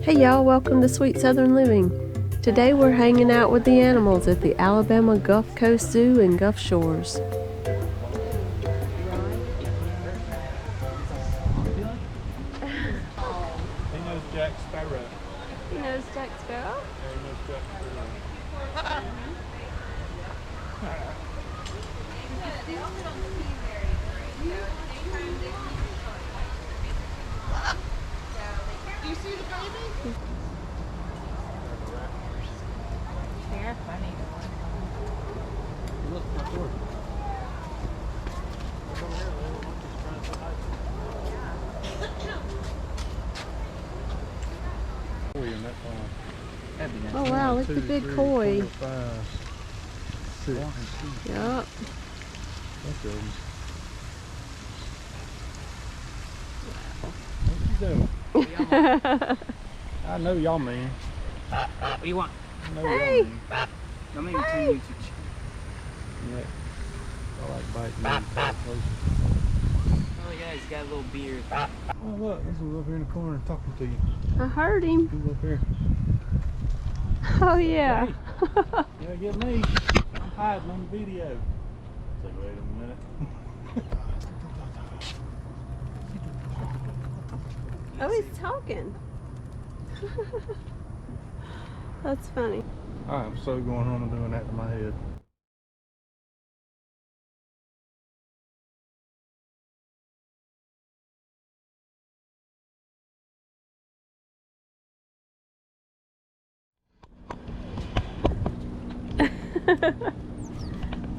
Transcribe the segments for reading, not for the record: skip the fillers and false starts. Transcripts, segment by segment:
Hey y'all, welcome to Sweet Southern Living. Today we're hanging out with the animals at the Alabama Gulf Coast Zoo in Gulf Shores. He knows Jack Sparrow. He knows Jack Sparrow? Yeah, he knows Jack Sparrow. Do you see the baby? They're funny. Look, my door. Oh wow, look at the big koi. 4, 5, 6. Yup. That's good. What you doing? I know y'all mean. What do you want? I know Hey. y'all mean. Don't make me turn you to Yeah. I like biting these places. Oh yeah, he's got a little beard. Oh look, this one's up here in the corner talking to you. I heard him. He's up here. Oh yeah. Hey. Yeah, get me. I'm hiding on the video. It's like, wait a minute. Oh, he's talking. That's funny. I am so going home and doing that to my head.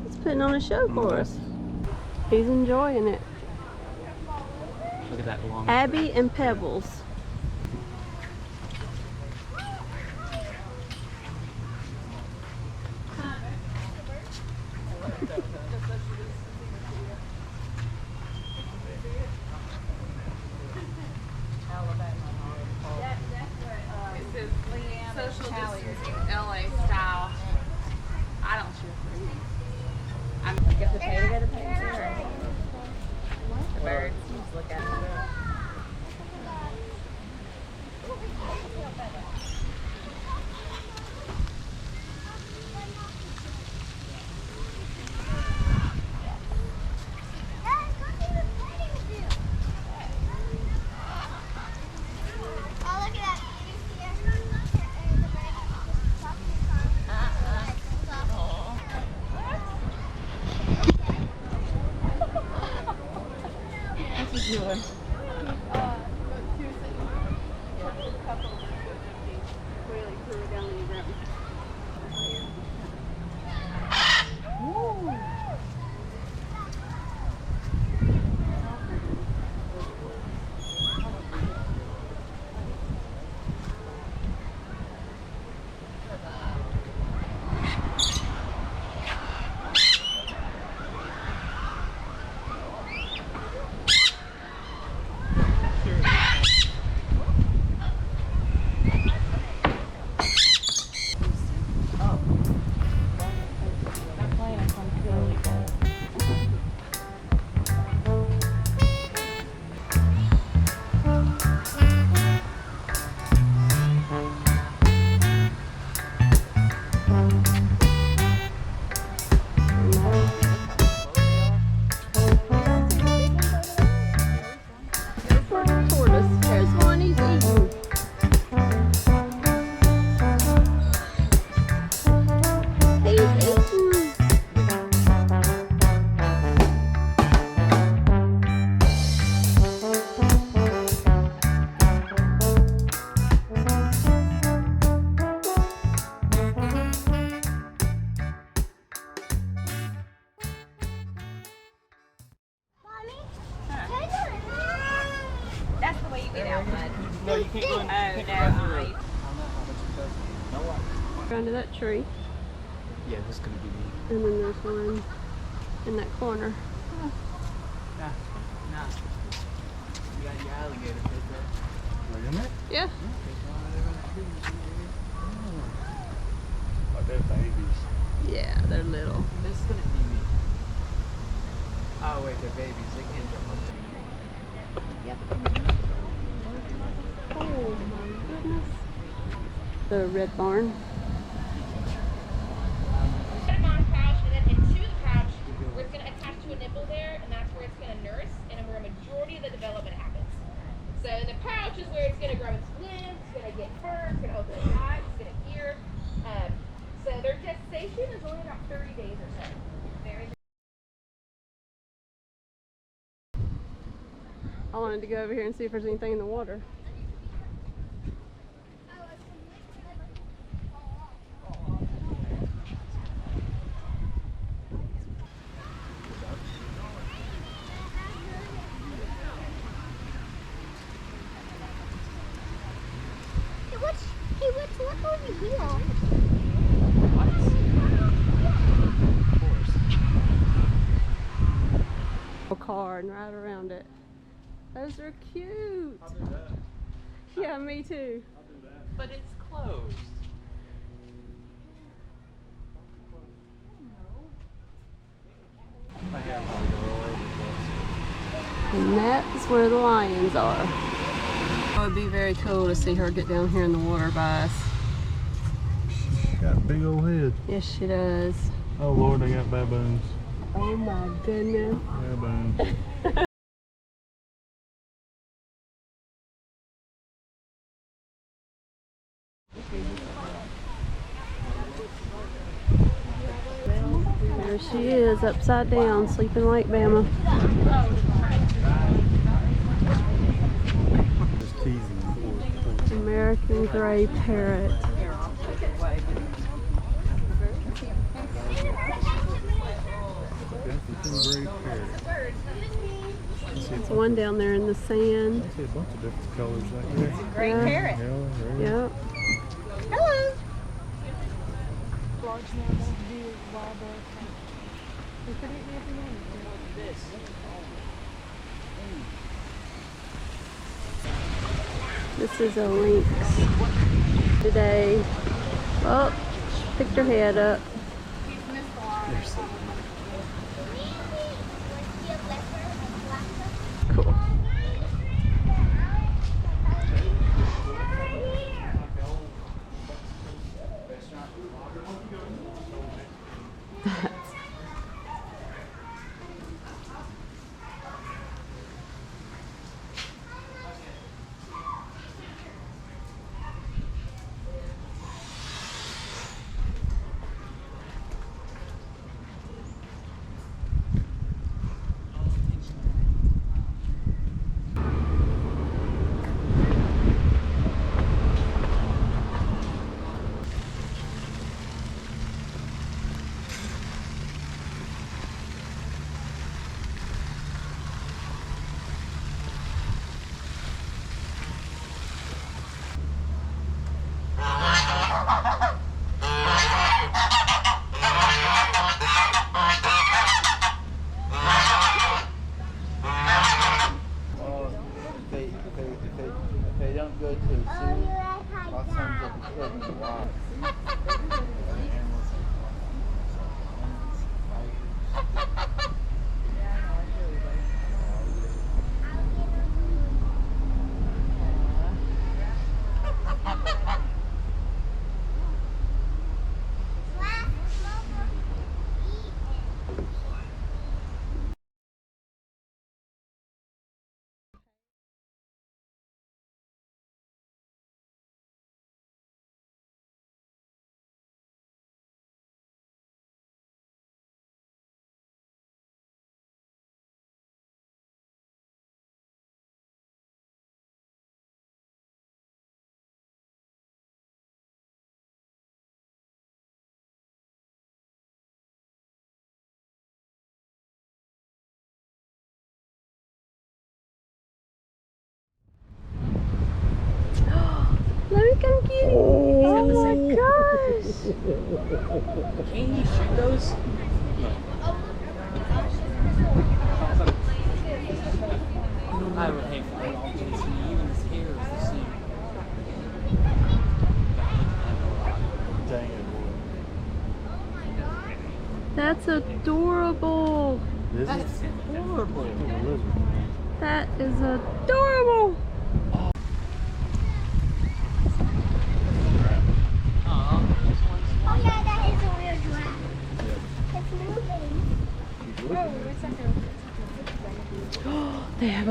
He's putting on a show for us. He's enjoying it. Look at that long. Abby and Pebbles. Social distancing LA style. I don't cheer for you. I'm get the pay to go to pay too. The birds. Just look at them. What's he doing? That's the way you get out, bud. No, you can't go in. Under that tree. Yeah, this is gonna be me. And then there's one in that corner. Nah. You got your alligator right there. Right in there? Yeah. Like they're babies. Yeah, they're little. This is gonna be me. Oh wait, they're babies. They can't jump up there. Yep. Oh my goodness. The red barn. Put them on a pouch, and then into the pouch, where it's going to attach to a nipple there, and that's where it's going to nurse, and where a majority of the development happens. So in the pouch is where it's going to grow its limbs, it's going to get fur, it's going to open its eyes, it's going to hear. So their gestation is only about 30 days or so. Very. I wanted to go over here and see if there's anything in the water. Hey, let's look over here. A car and ride around it. Those are cute. I'll do that. Yeah, me too. I'll do that. But it's closed. My hair might go all over the place. And that's where the lions are. It would be very cool to see her get down here in the water by us. Got a big old head. Yes, she does. Oh Lord, they got baboons. Oh my goodness. Baboons. There she is, upside down, sleeping like Bama. Just teasing. American gray parrot. Great parrot. There's one down there in the sand. I see a bunch of different colors right there. Great Yeah. parrot. Yellow, red. Yep. Hello. This is a lynx today. Oh, picked her head up. Cool. If they don't go to the zoo, a lot of times they'll be killed in the wild. Let me come get you. Oh my gosh. Can you shoot those? I would hate for them all to see even his hair is the same. Dang it, That's adorable. boy. Is it? That's horrible. It's a lizard. That is adorable.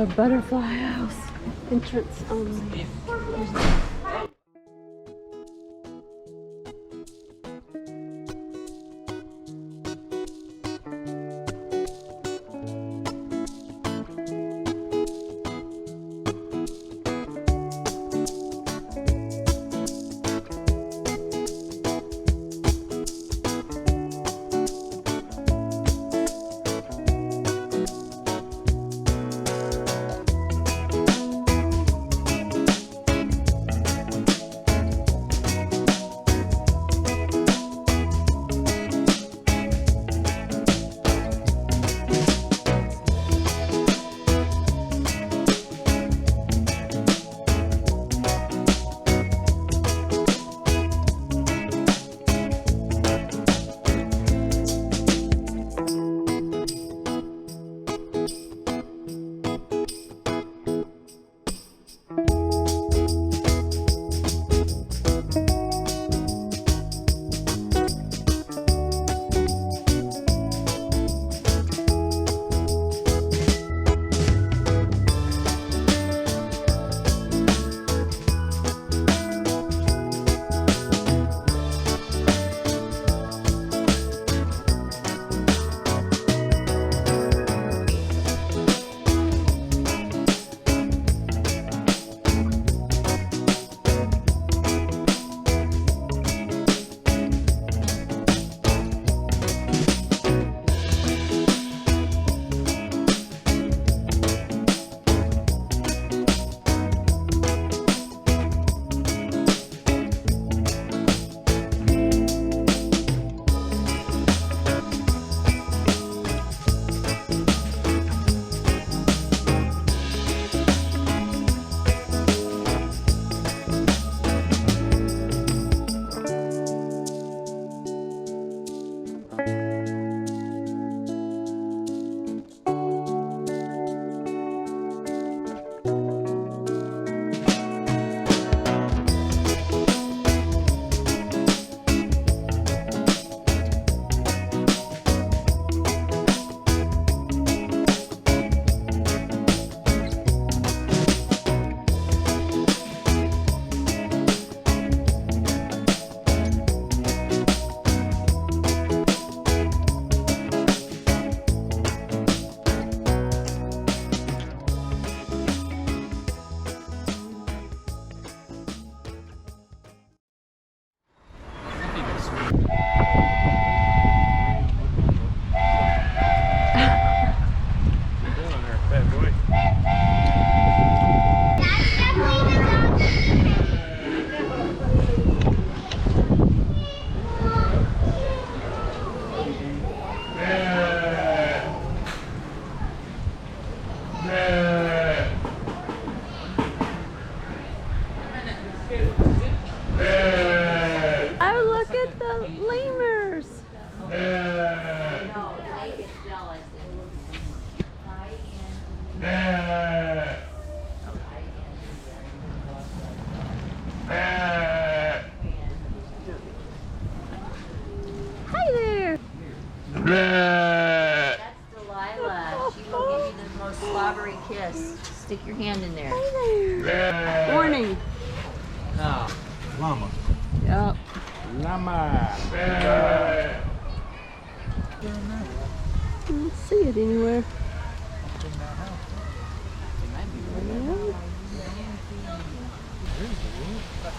a butterfly house. Entrance only. Kiss. Stick your hand in there. Morning. Oh, llama. Yep. Llama. Don't see it anywhere.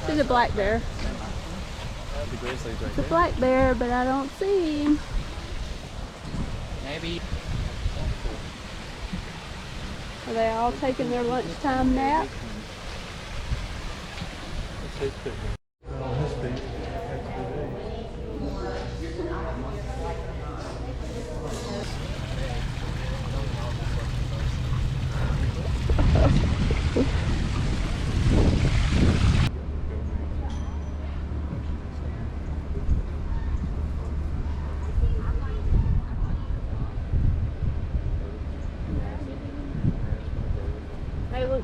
There's a black bear. It's a black bear, but I don't see him. Maybe. Are they all taking their lunchtime nap? Hey, look.